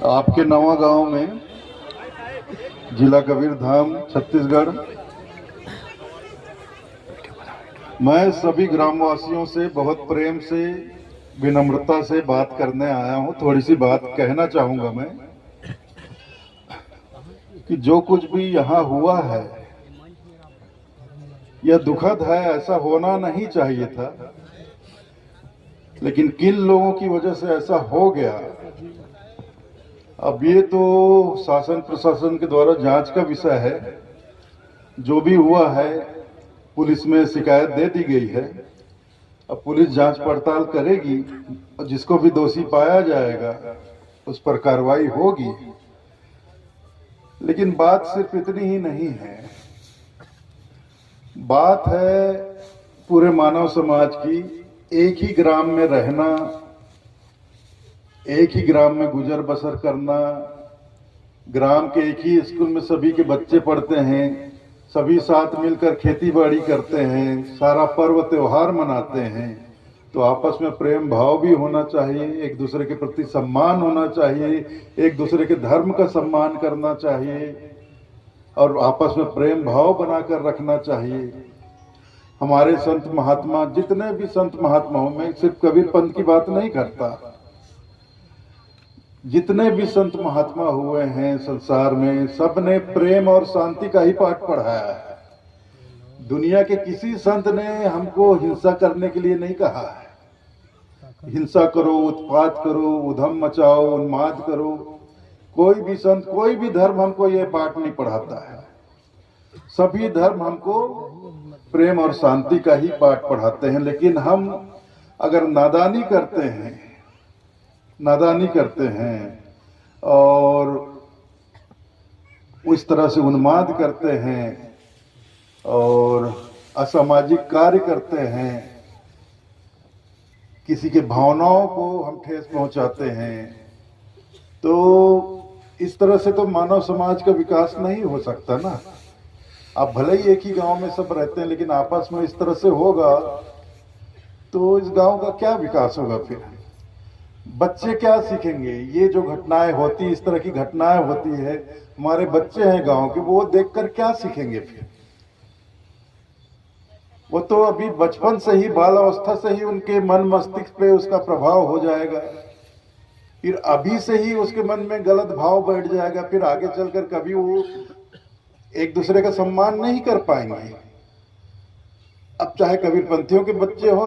आपके नवा गांव में, जिला कबीरधाम, छत्तीसगढ़, मैं सभी ग्रामवासियों से बहुत प्रेम से, विनम्रता से बात करने आया हूं। थोड़ी सी बात कहना चाहूंगा मैं कि जो कुछ भी यहाँ हुआ है यह दुखद है, ऐसा होना नहीं चाहिए था, लेकिन किन लोगों की वजह से ऐसा हो गया, अब ये तो शासन प्रशासन के द्वारा जांच का विषय है। जो भी हुआ है पुलिस में शिकायत दे दी गई है, अब पुलिस जांच पड़ताल करेगी और जिसको भी दोषी पाया जाएगा उस पर कार्रवाई होगी। लेकिन बात सिर्फ इतनी ही नहीं है, बात है पूरे मानव समाज की। एक ही ग्राम में रहना, एक ही ग्राम में गुजर बसर करना, ग्राम के एक ही स्कूल में सभी के बच्चे पढ़ते हैं, सभी साथ मिलकर खेती बाड़ी करते हैं, सारा पर्व त्योहार मनाते हैं, तो आपस में प्रेम भाव भी होना चाहिए, एक दूसरे के प्रति सम्मान होना चाहिए, एक दूसरे के धर्म का सम्मान करना चाहिए और आपस में प्रेम भाव बनाकर रखना चाहिए। हमारे संत महात्मा, जितने भी संत महात्माओं में सिर्फ कबीर पंथ की बात नहीं करता, जितने भी संत महात्मा हुए हैं संसार में, सबने प्रेम और शांति का ही पाठ पढ़ाया है। दुनिया के किसी संत ने हमको हिंसा करने के लिए नहीं कहा है। हिंसा करो, उत्पात करो, उधम मचाओ, उन्माद करो, कोई भी संत, कोई भी धर्म हमको ये पाठ नहीं पढ़ाता है। सभी धर्म हमको प्रेम और शांति का ही पाठ पढ़ाते हैं। लेकिन हम अगर नादानी करते हैं और उस तरह से उन्माद करते हैं और असामाजिक कार्य करते हैं, किसी के भावनाओं को हम ठेस पहुंचाते हैं, तो इस तरह से तो मानव समाज का विकास नहीं हो सकता ना। आप भले ही एक ही गांव में सब रहते हैं, लेकिन आपस में इस तरह से होगा तो इस गांव का क्या विकास होगा? फिर बच्चे क्या सीखेंगे? ये जो घटनाएं होती, इस तरह की घटनाएं होती है, हमारे बच्चे हैं गांव के, वो देखकर क्या सीखेंगे? फिर वो तो अभी बचपन से ही, बाल अवस्था से ही उनके मन मस्तिष्क पे उसका प्रभाव हो जाएगा, फिर अभी से ही उसके मन में गलत भाव बैठ जाएगा, फिर आगे चलकर कभी वो एक दूसरे का सम्मान नहीं कर पाएंगे। अब चाहे कबीरपंथियों के बच्चे हो